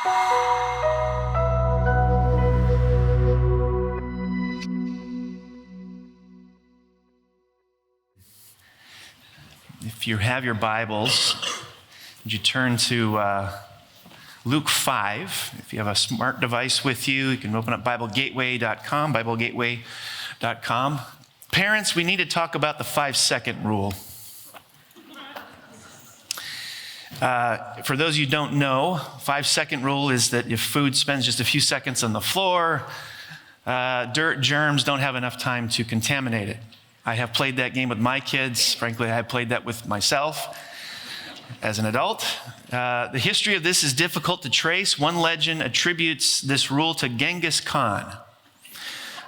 If you have your Bibles, would you turn to Luke 5. If you have a smart device with you, you can open up BibleGateway.com, BibleGateway.com. Parents, we need to talk about the 5-second rule. For those of you who don't know, 5-second rule is that if food spends just a few seconds on the floor, dirt, germs don't have enough time to contaminate it. I have played that game with my kids. Frankly, I have played that with myself as an adult. The history of this is difficult to trace. One legend attributes this rule to Genghis Khan.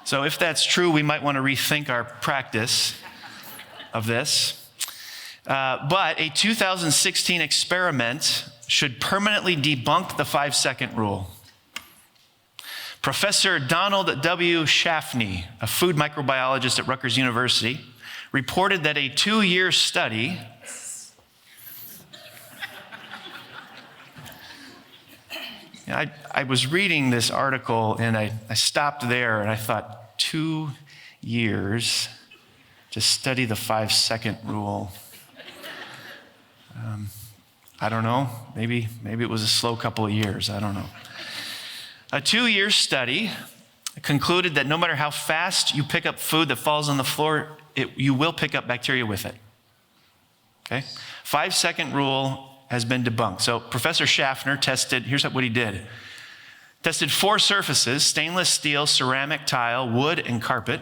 So if that's true, we might want to rethink our practice of this. But a 2016 experiment should permanently debunk the 5-second rule. Professor Donald W. Schaffney, a food microbiologist at Rutgers University, reported that a 2-year study I was reading this article and I stopped there and I thought, 2 years to study the 5-second rule. I don't know, maybe it was a slow couple of years, I don't know. A 2-year study concluded that no matter how fast you pick up food that falls on the floor, you will pick up bacteria with it. Okay? 5-second rule has been debunked. So Professor Schaffner here's what he did. Tested 4 surfaces, stainless steel, ceramic, tile, wood, and carpet,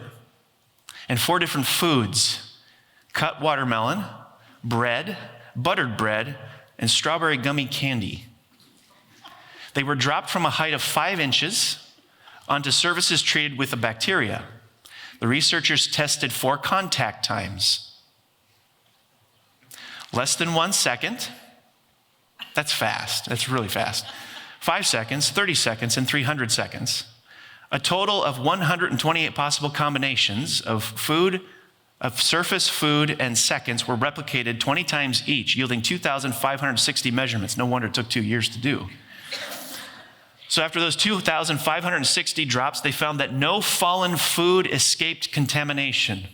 and 4 different foods: cut watermelon, bread, buttered bread, and strawberry gummy candy. They were dropped from a height of 5 inches onto surfaces treated with a bacteria. The researchers tested 4 contact times. Less than 1 second. That's fast. That's really fast. 5 seconds, 30 seconds, and 300 seconds. A total of 128 possible combinations of surface food and seconds were replicated 20 times each, yielding 2,560 measurements. No wonder it took 2 years to do. So after those 2,560 drops, they found that no fallen food escaped contamination,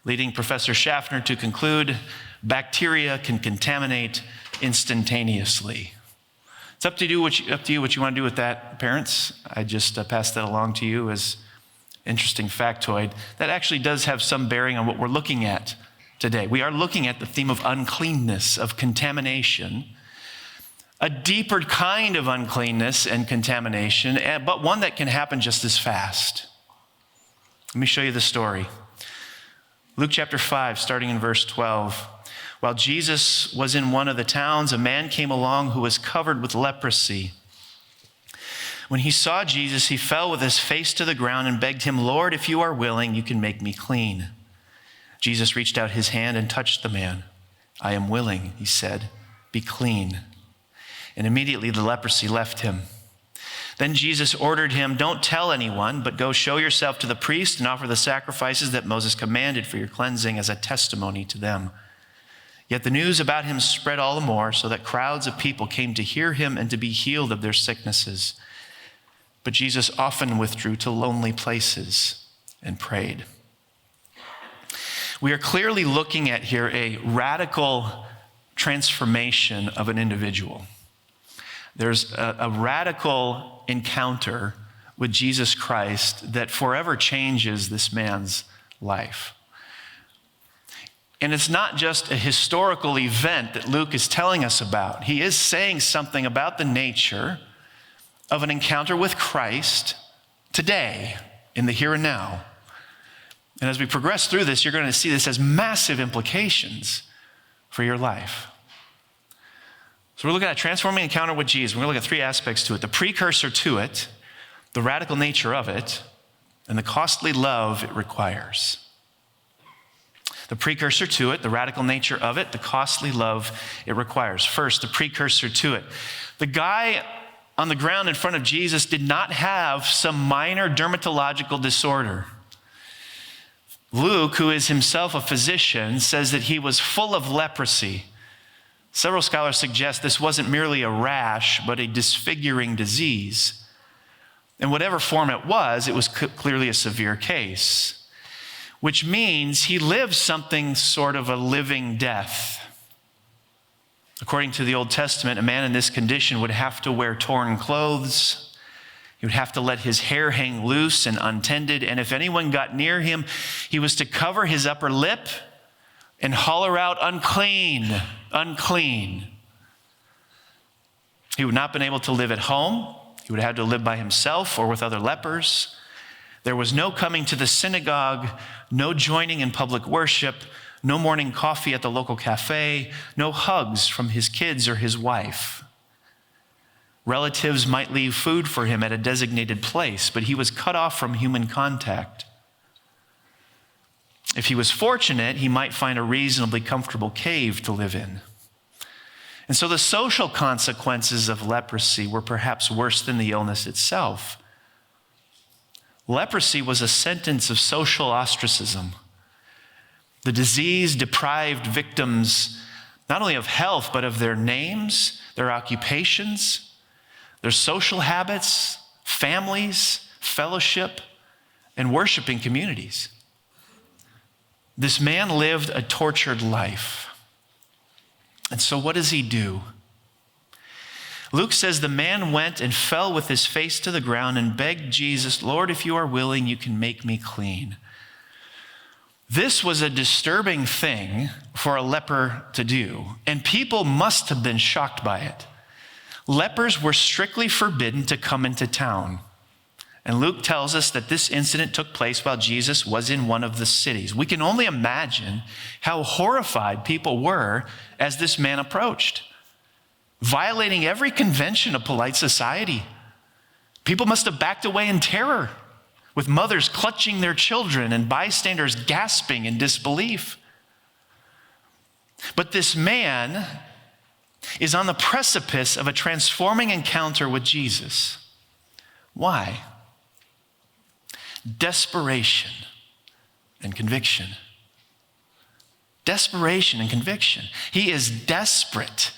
leading Professor Schaffner to conclude bacteria can contaminate instantaneously. It's up to you what you want to do with that, parents. I just passed that along to you as interesting factoid. That actually does have some bearing on what we're looking at today. We are looking at the theme of uncleanness, of contamination, a deeper kind of uncleanness and contamination, but one that can happen just as fast. Let me show you the story. Luke chapter 5, starting in verse 12. While Jesus was in one of the towns, a man came along who was covered with leprosy. When he saw Jesus, he fell with his face to the ground and begged him, "Lord, if you are willing, you can make me clean." Jesus reached out his hand and touched the man. "I am willing," he said, "be clean." And immediately the leprosy left him. Then Jesus ordered him, "Don't tell anyone, but go show yourself to the priest and offer the sacrifices that Moses commanded for your cleansing as a testimony to them." Yet the news about him spread all the more, so that crowds of people came to hear him and to be healed of their sicknesses. But Jesus often withdrew to lonely places and prayed. We are clearly looking at here a radical transformation of an individual. There's a radical encounter with Jesus Christ that forever changes this man's life. And it's not just a historical event that Luke is telling us about. He is saying something about the nature of an encounter with Christ today, in the here and now. And as we progress through this, you're going to see this has massive implications for your life. So we're looking at a transforming encounter with Jesus. We're going to look at 3 aspects to it: the precursor to it, the radical nature of it, and the costly love it requires. The precursor to it, the radical nature of it, the costly love it requires. First, the precursor to it. The guy on the ground in front of Jesus did not have some minor dermatological disorder. Luke, who is himself a physician, says that he was full of leprosy. Several scholars suggest this wasn't merely a rash, but a disfiguring disease. In whatever form it was clearly a severe case, which means he lived something sort of a living death. According to the Old Testament, a man in this condition would have to wear torn clothes. He would have to let his hair hang loose and untended, and if anyone got near him, he was to cover his upper lip and holler out, "Unclean, unclean." He would not have been able to live at home. He would have had to live by himself or with other lepers. There was no coming to the synagogue, no joining in public worship, no morning coffee at the local cafe, no hugs from his kids or his wife. Relatives might leave food for him at a designated place, but he was cut off from human contact. If he was fortunate, he might find a reasonably comfortable cave to live in. And so the social consequences of leprosy were perhaps worse than the illness itself. Leprosy was a sentence of social ostracism. The disease deprived victims not only of health, but of their names, their occupations, their social habits, families, fellowship, and worshiping communities. This man lived a tortured life. And so what does he do? Luke says the man went and fell with his face to the ground and begged Jesus, "Lord, if you are willing, you can make me clean." This was a disturbing thing for a leper to do, and people must have been shocked by it. Lepers were strictly forbidden to come into town. And Luke tells us that this incident took place while Jesus was in one of the cities. We can only imagine how horrified people were as this man approached, violating every convention of polite society. People must have backed away in terror, with mothers clutching their children and bystanders gasping in disbelief. But this man is on the precipice of a transforming encounter with Jesus. Why? Desperation and conviction. Desperation and conviction. He is desperate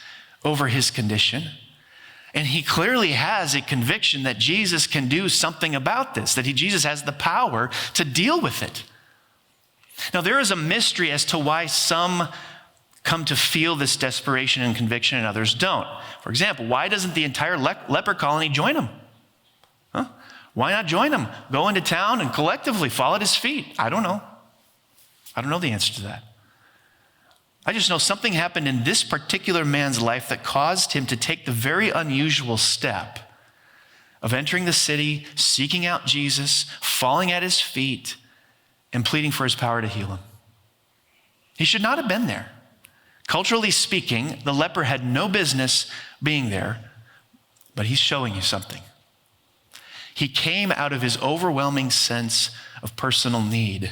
over his condition, and he clearly has a conviction that Jesus can do something about this, that Jesus has the power to deal with it. Now, there is a mystery as to why some come to feel this desperation and conviction and others don't. For example, why doesn't the entire leper colony join him? Why not join him? Go into town and collectively fall at his feet. I don't know. I don't know the answer to that. I just know something happened in this particular man's life that caused him to take the very unusual step of entering the city, seeking out Jesus, falling at his feet, and pleading for his power to heal him. He should not have been there. Culturally speaking, the leper had no business being there, but he's showing you something. He came out of his overwhelming sense of personal need,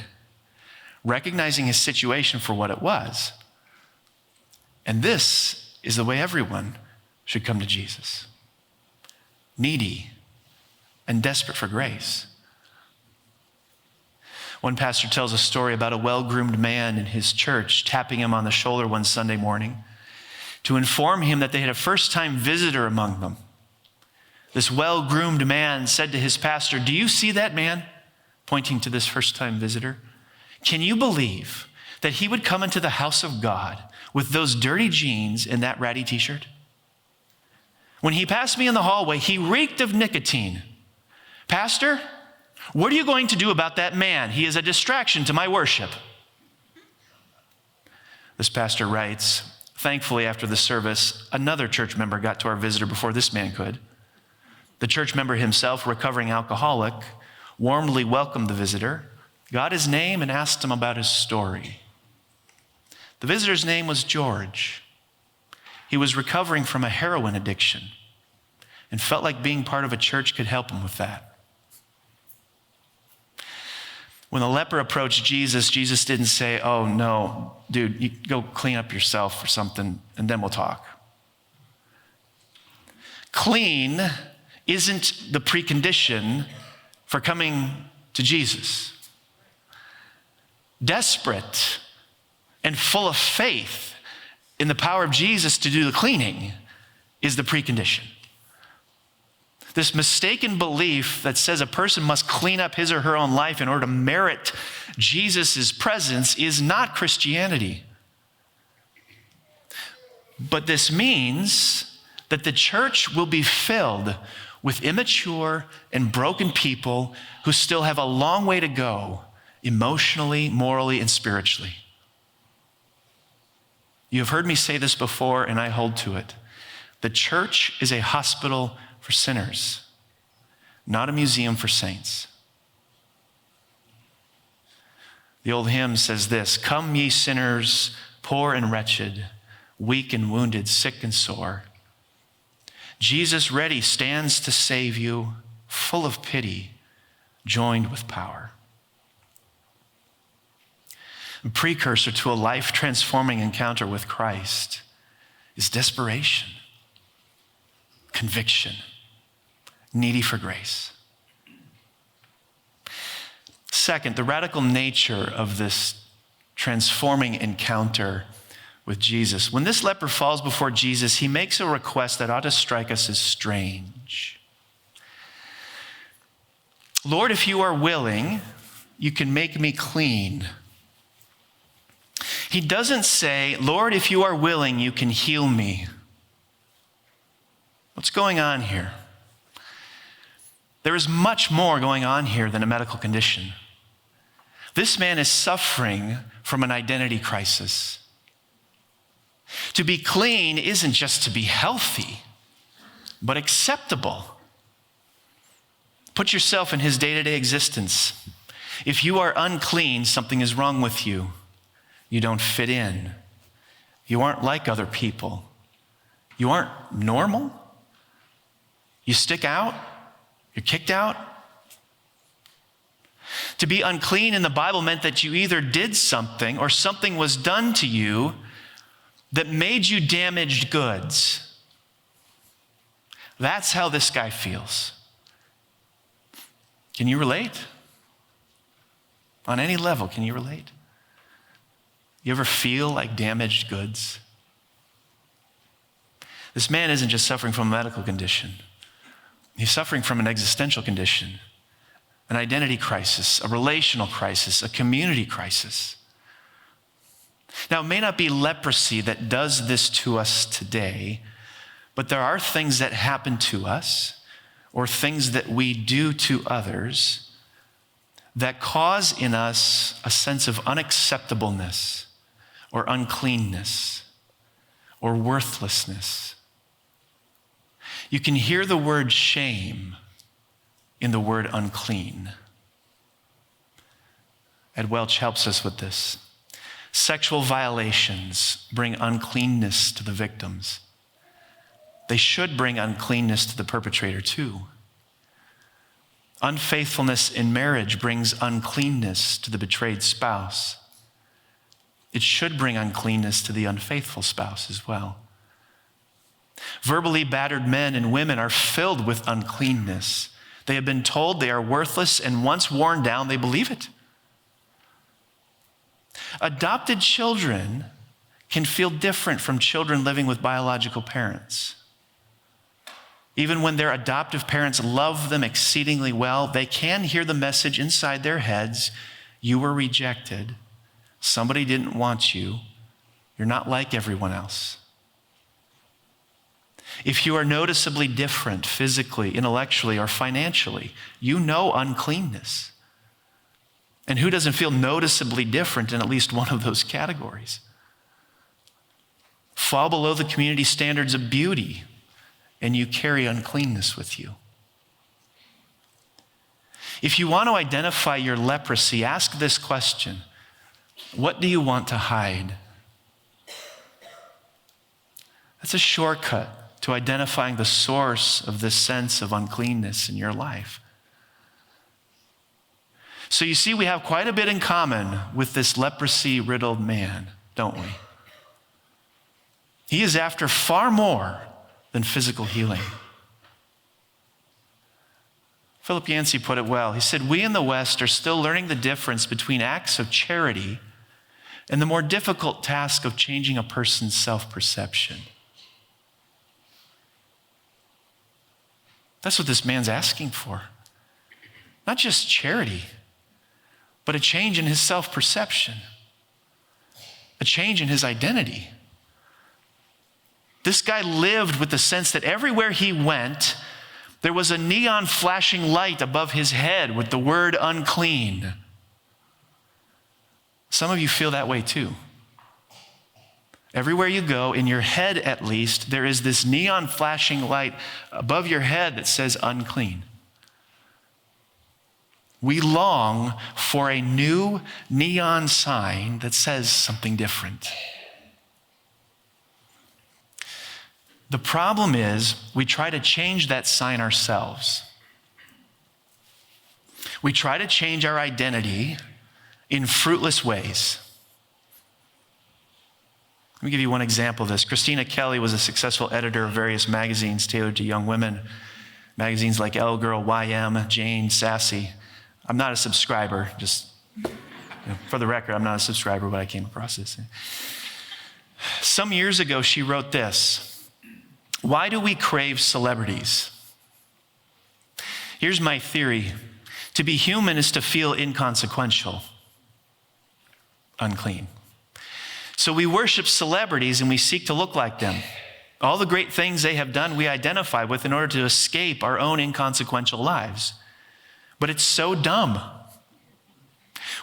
recognizing his situation for what it was. And this is the way everyone should come to Jesus. Needy and desperate for grace. One pastor tells a story about a well-groomed man in his church tapping him on the shoulder one Sunday morning to inform him that they had a first-time visitor among them. This well-groomed man said to his pastor, "Do you see that man?" Pointing to this first-time visitor. "Can you believe that he would come into the house of God with those dirty jeans and that ratty t-shirt? When he passed me in the hallway, he reeked of nicotine. Pastor, what are you going to do about that man? He is a distraction to my worship." This pastor writes, "Thankfully, after the service, another church member got to our visitor before this man could. The church member himself, recovering alcoholic, warmly welcomed the visitor, got his name, and asked him about his story. The visitor's name was George. He was recovering from a heroin addiction and felt like being part of a church could help him with that. When the leper approached Jesus, Jesus didn't say, "Oh no, dude, you go clean up yourself or something, and then we'll talk." Clean isn't the precondition for coming to Jesus. Desperate and full of faith in the power of Jesus to do the cleaning is the precondition. This mistaken belief that says a person must clean up his or her own life in order to merit Jesus' presence is not Christianity. But this means that the church will be filled with immature and broken people who still have a long way to go emotionally, morally, and spiritually. You have heard me say this before, and I hold to it. The church is a hospital for sinners, not a museum for saints. The old hymn says this: "Come ye sinners, poor and wretched, weak and wounded, sick and sore. Jesus ready stands to save you, full of pity, joined with power." A precursor to a life-transforming encounter with Christ is desperation, conviction, needy for grace. Second, the radical nature of this transforming encounter with Jesus. When this leper falls before Jesus, he makes a request that ought to strike us as strange. "Lord, if you are willing, you can make me clean." He doesn't say, "Lord, if you are willing, you can heal me." What's going on here? There is much more going on here than a medical condition. This man is suffering from an identity crisis. To be clean isn't just to be healthy, but acceptable. Put yourself in his day-to-day existence. If you are unclean, something is wrong with you. You don't fit in. You aren't like other people. You aren't normal. You stick out. You're kicked out. To be unclean in the Bible meant that you either did something or something was done to you that made you damaged goods. That's how this guy feels. Can you relate? On any level, can you relate? You ever feel like damaged goods? This man isn't just suffering from a medical condition. He's suffering from an existential condition, an identity crisis, a relational crisis, a community crisis. Now, it may not be leprosy that does this to us today, but there are things that happen to us or things that we do to others that cause in us a sense of unacceptableness or uncleanness or worthlessness. You can hear the word shame in the word unclean. Ed Welch helps us with this. Sexual violations bring uncleanness to the victims. They should bring uncleanness to the perpetrator too. Unfaithfulness in marriage brings uncleanness to the betrayed spouse. It should bring uncleanness to the unfaithful spouse as well. Verbally battered men and women are filled with uncleanness. They have been told they are worthless, and once worn down, they believe it. Adopted children can feel different from children living with biological parents. Even when their adoptive parents love them exceedingly well, they can hear the message inside their heads: you were rejected. Somebody didn't want you. You're not like everyone else. If you are noticeably different physically, intellectually, or financially, you know uncleanness. And who doesn't feel noticeably different in at least one of those categories? Fall below the community standards of beauty, and you carry uncleanness with you. If you want to identify your leprosy, ask this question: what do you want to hide? That's a shortcut to identifying the source of this sense of uncleanness in your life. So you see, we have quite a bit in common with this leprosy-riddled man, don't we? He is after far more than physical healing. Philip Yancey put it well. He said, "We in the West are still learning the difference between acts of charity and the more difficult task of changing a person's self-perception. That's what this man's asking for. Not just charity, but a change in his self-perception, a change in his identity. This guy lived with the sense that everywhere he went, there was a neon flashing light above his head with the word unclean. Some of you feel that way too. Everywhere you go, in your head at least, there is this neon flashing light above your head that says unclean. We long for a new neon sign that says something different. The problem is we try to change that sign ourselves. We try to change our identity in fruitless ways. Let me give you one example of this. Christina Kelly was a successful editor of various magazines tailored to young women. Magazines like Elle Girl, YM, Jane, Sassy. I'm not a subscriber, just for the record, I'm not a subscriber, but I came across this. Some years ago, she wrote this: why do we crave celebrities? Here's my theory. To be human is to feel inconsequential, unclean. So we worship celebrities and we seek to look like them. All the great things they have done, we identify with in order to escape our own inconsequential lives. But it's so dumb.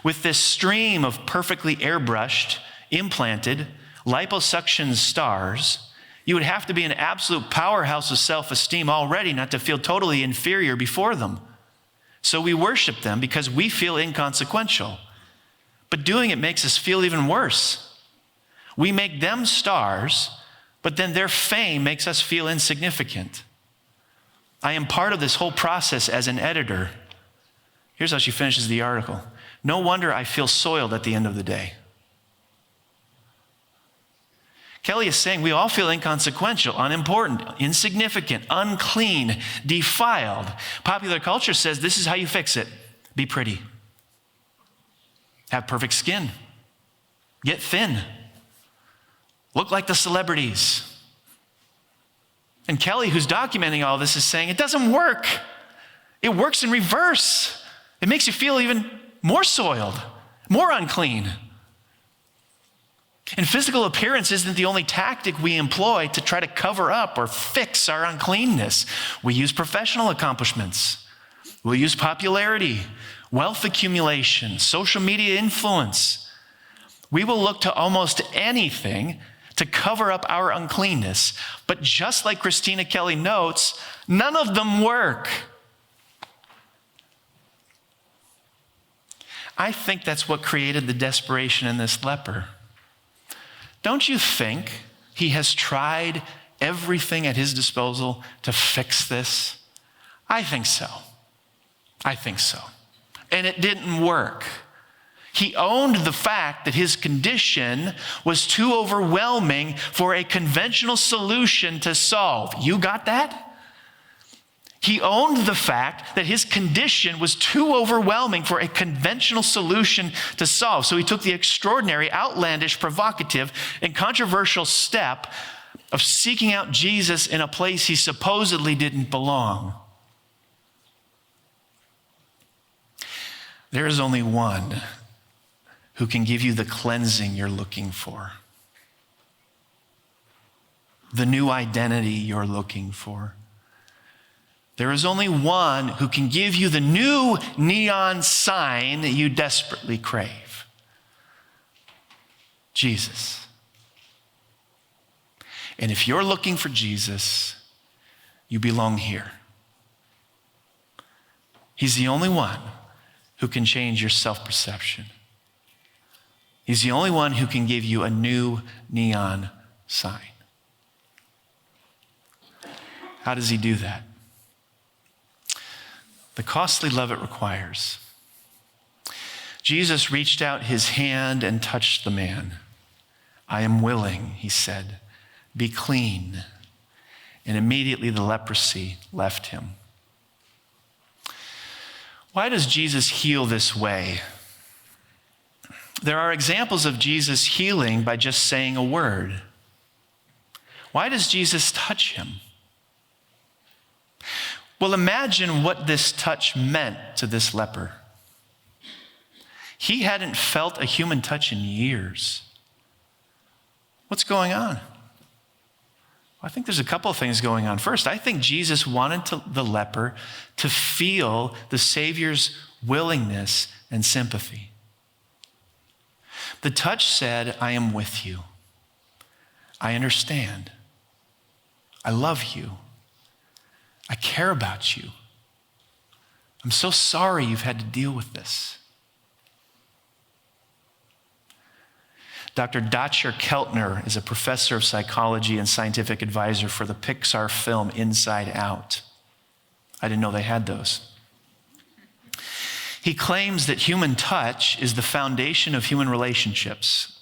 With this stream of perfectly airbrushed, implanted, liposuction stars, you would have to be an absolute powerhouse of self-esteem already not to feel totally inferior before them. So we worship them because we feel inconsequential. But doing it makes us feel even worse. We make them stars, but then their fame makes us feel insignificant. I am part of this whole process as an editor. Here's how she finishes the article. No wonder I feel soiled at the end of the day. Kelly is saying we all feel inconsequential, unimportant, insignificant, unclean, defiled. Popular culture says this is how you fix it. Be pretty. Have perfect skin. Get thin. Look like the celebrities. And Kelly, who's documenting all this, is saying it doesn't work. It works in reverse. It makes you feel even more soiled, more unclean. And physical appearance isn't the only tactic we employ to try to cover up or fix our uncleanness. We use professional accomplishments. We'll use popularity, wealth accumulation, social media influence. We will look to almost anything to cover up our uncleanness. But just like Christina Kelly notes, none of them work. I think that's what created the desperation in this leper. Don't you think he has tried everything at his disposal to fix this? I think so. And it didn't work. He owned the fact that his condition was too overwhelming for a conventional solution to solve. You got that? He owned the fact that his condition was too overwhelming for a conventional solution to solve. So he took the extraordinary, outlandish, provocative, and controversial step of seeking out Jesus in a place he supposedly didn't belong. There is only one who can give you the cleansing you're looking for, the new identity you're looking for. There is only one who can give you the new neon sign that you desperately crave. Jesus. And if you're looking for Jesus, you belong here. He's the only one who can change your self-perception. He's the only one who can give you a new neon sign. How does he do that? The costly love it requires. Jesus reached out his hand and touched the man. I am willing, he said, be clean. And immediately the leprosy left him. Why does Jesus heal this way? There are examples of Jesus healing by just saying a word. Why does Jesus touch him? Well, imagine what this touch meant to this leper. He hadn't felt a human touch in years. What's going on? I think there's a couple of things going on. First, I think Jesus wanted the leper to feel the Savior's willingness and sympathy. The touch said, I am with you. I understand. I love you. I care about you. I'm so sorry you've had to deal with this. Dr. Dr. Keltner is a professor of psychology and scientific advisor for the Pixar film Inside Out. I didn't know they had those. He claims that human touch is the foundation of human relationships.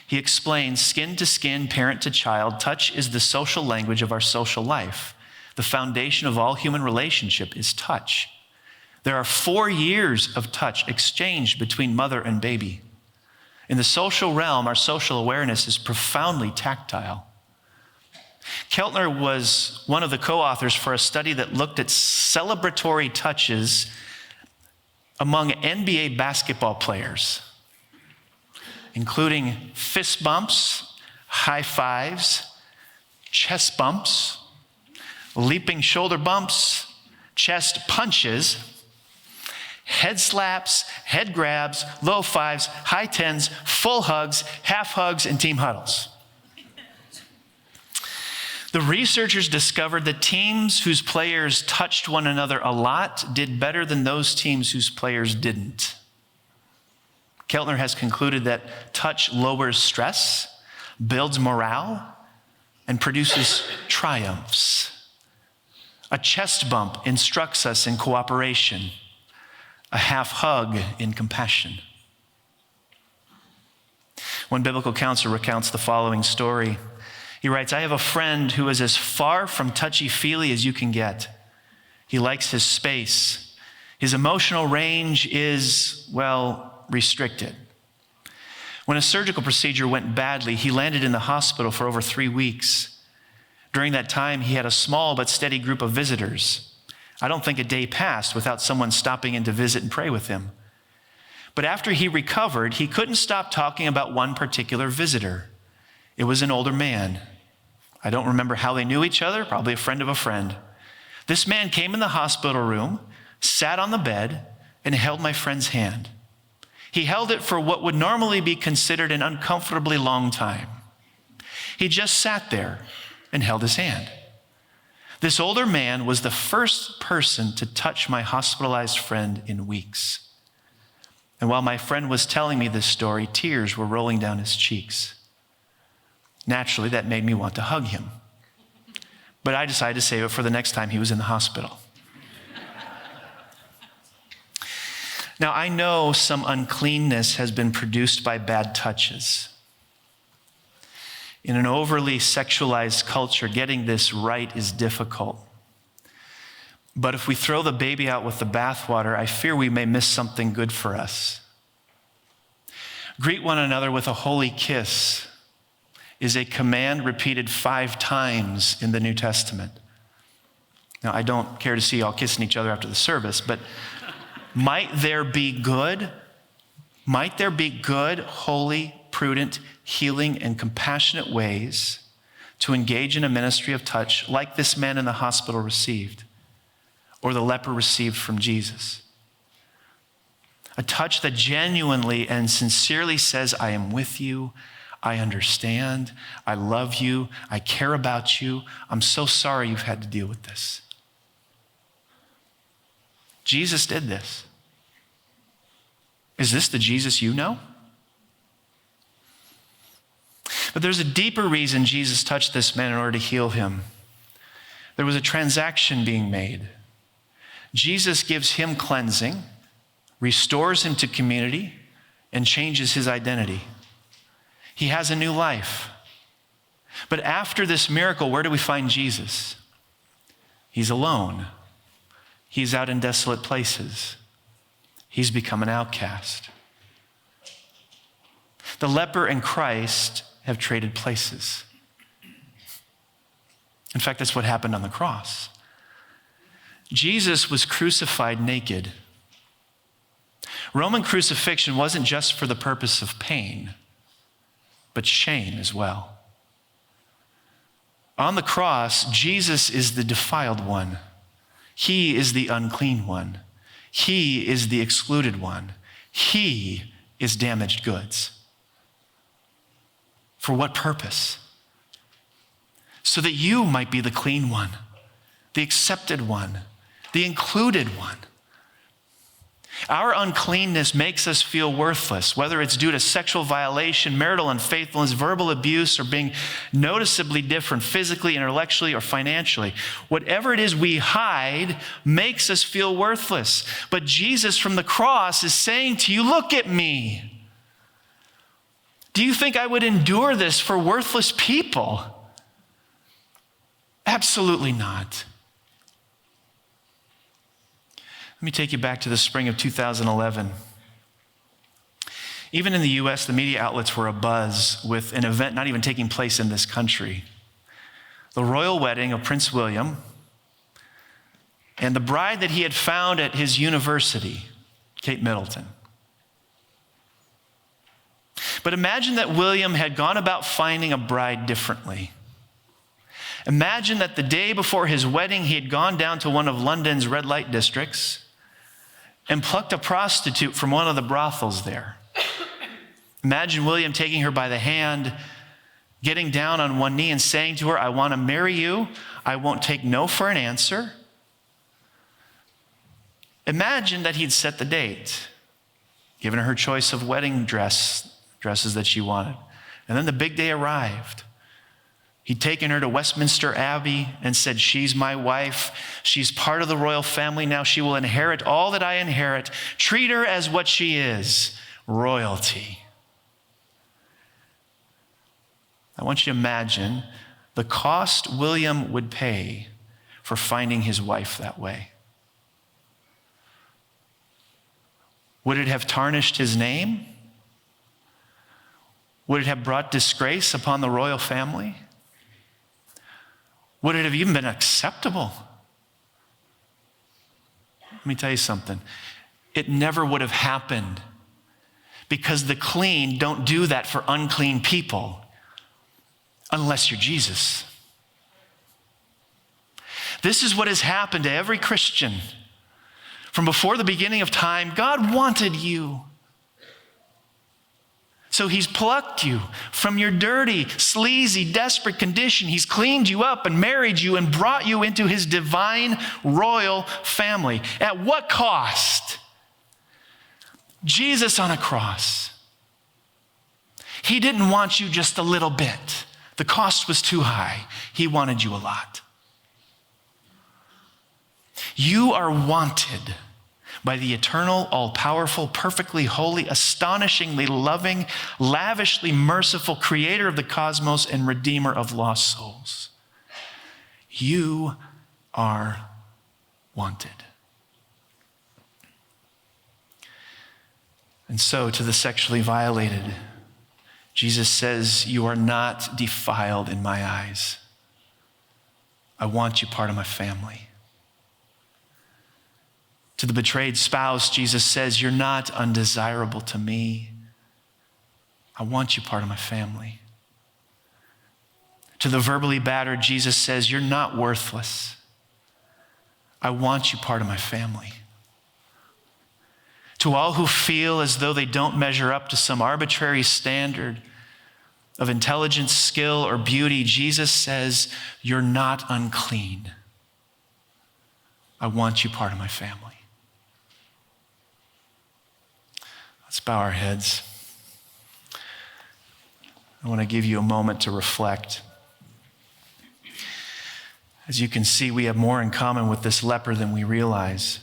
He explains, skin to skin, parent to child, touch is the social language of our social life. The foundation of all human relationship is touch. There are 4 years of touch exchanged between mother and baby. In the social realm, our social awareness is profoundly tactile. Keltner was one of the co-authors for a study that looked at celebratory touches among NBA basketball players, including fist bumps, high fives, chest bumps, leaping shoulder bumps, chest punches, head slaps, head grabs, low fives, high tens, full hugs, half hugs, and team huddles. The researchers discovered that teams whose players touched one another a lot did better than those teams whose players didn't. Keltner has concluded that touch lowers stress, builds morale, and produces triumphs. A chest bump instructs us in cooperation. A half hug in compassion. One biblical counselor recounts the following story. He writes, I have a friend who is as far from touchy-feely as you can get. He likes his space. His emotional range is, well, restricted. When a surgical procedure went badly, he landed in the hospital for over 3 weeks. During that time, he had a small but steady group of visitors. I don't think a day passed without someone stopping in to visit and pray with him. But after he recovered, he couldn't stop talking about one particular visitor. It was an older man. I don't remember how they knew each other, probably a friend of a friend. This man came in the hospital room, sat on the bed, and held my friend's hand. He held it for what would normally be considered an uncomfortably long time. He just sat there and held his hand. This older man was the first person to touch my hospitalized friend in weeks. And while my friend was telling me this story, tears were rolling down his cheeks. Naturally, that made me want to hug him. But I decided to save it for the next time he was in the hospital. Now, I know some uncleanness has been produced by bad touches. In an overly sexualized culture, getting this right is difficult. But if we throw the baby out with the bathwater, I fear we may miss something good for us. Greet one another with a holy kiss is a command repeated 5 times in the New Testament. Now, I don't care to see y'all kissing each other after the service, but might there be good, holy, prudent, healing, and compassionate ways to engage in a ministry of touch like this man in the hospital received, or the leper received from Jesus. A touch that genuinely and sincerely says, I am with you, I understand, I love you, I care about you, I'm so sorry you've had to deal with this. Jesus did this. Is this the Jesus you know? But there's a deeper reason Jesus touched this man in order to heal him. There was a transaction being made. Jesus gives him cleansing, restores him to community, and changes his identity. He has a new life. But after this miracle, where do we find Jesus? He's alone. He's out in desolate places. He's become an outcast. The leper and Christ have traded places. In fact, that's what happened on the cross. Jesus was crucified naked. Roman crucifixion wasn't just for the purpose of pain, but shame as well. On the cross, Jesus is the defiled one. He is the unclean one. He is the excluded one. He is damaged goods. For what purpose? So that you might be the clean one, the accepted one, the included one. Our uncleanness makes us feel worthless, whether it's due to sexual violation, marital unfaithfulness, verbal abuse, or being noticeably different physically, intellectually, or financially. Whatever it is we hide makes us feel worthless. But Jesus from the cross is saying to you, look at me. Do you think I would endure this for worthless people? Absolutely not. Let me take you back to the spring of 2011. Even in the U.S., the media outlets were abuzz with an event not even taking place in this country. The royal wedding of Prince William and the bride that he had found at his university, Kate Middleton. But imagine that William had gone about finding a bride differently. Imagine that the day before his wedding, he had gone down to one of London's red light districts and plucked a prostitute from one of the brothels there. Imagine William taking her by the hand, getting down on one knee and saying to her, I want to marry you. I won't take no for an answer. Imagine that he'd set the date, given her choice of wedding dresses that she wanted. And then the big day arrived. He'd taken her to Westminster Abbey and said, she's my wife. She's part of the royal family now. She will inherit all that I inherit. Treat her as what she is, royalty. I want you to imagine the cost William would pay for finding his wife that way. Would it have tarnished his name? Would it have brought disgrace upon the royal family? Would it have even been acceptable? Let me tell you something. It never would have happened because the clean don't do that for unclean people unless you're Jesus. This is what has happened to every Christian. From before the beginning of time, God wanted you. So he's plucked you from your dirty, sleazy, desperate condition. He's cleaned you up and married you and brought you into his divine royal family. At what cost? Jesus on a cross. He didn't want you just a little bit. The cost was too high. He wanted you a lot. You are wanted by the eternal, all-powerful, perfectly holy, astonishingly loving, lavishly merciful creator of the cosmos and redeemer of lost souls. You are wanted. And so to the sexually violated, Jesus says, you are not defiled in my eyes. I want you part of my family. To the betrayed spouse, Jesus says, you're not undesirable to me. I want you part of my family. To the verbally battered, Jesus says, you're not worthless. I want you part of my family. To all who feel as though they don't measure up to some arbitrary standard of intelligence, skill, or beauty, Jesus says, you're not unclean. I want you part of my family. Let's bow our heads. I want to give you a moment to reflect. As you can see, we have more in common with this leper than we realize.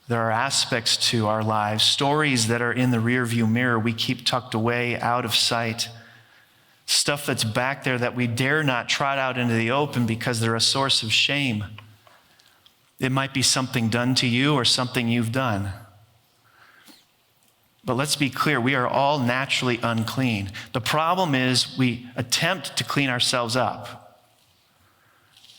There are aspects to our lives, stories that are in the rearview mirror we keep tucked away, out of sight. Stuff that's back there that we dare not trot out into the open because they're a source of shame. It might be something done to you or something you've done. But let's be clear, we are all naturally unclean. The problem is we attempt to clean ourselves up.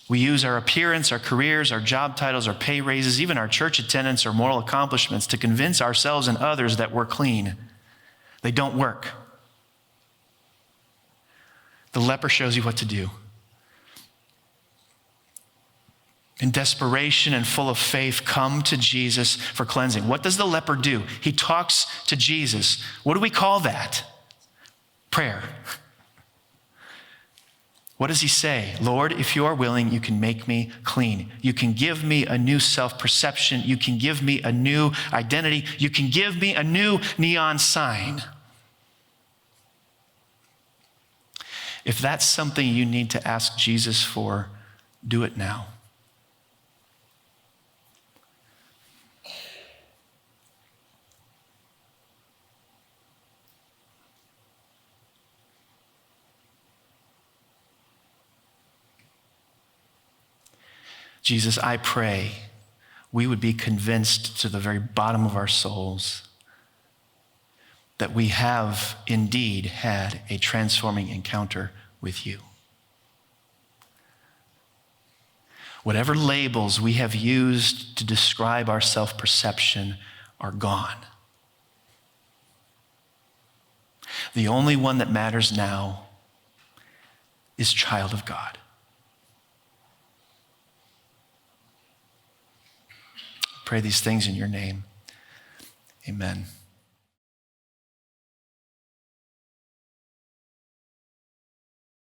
We use our appearance, our careers, our job titles, our pay raises, even our church attendance or moral accomplishments to convince ourselves and others that we're clean. They don't work. The leper shows you what to do. In desperation and full of faith, come to Jesus for cleansing. What does the leper do? He talks to Jesus. What do we call that? Prayer. What does he say? Lord, if you are willing, you can make me clean. You can give me a new self-perception. You can give me a new identity. You can give me a new neon sign. If that's something you need to ask Jesus for, do it now. Jesus, I pray we would be convinced to the very bottom of our souls that we have indeed had a transforming encounter with you. Whatever labels we have used to describe our self-perception are gone. The only one that matters now is child of God. Pray these things in your name. Amen.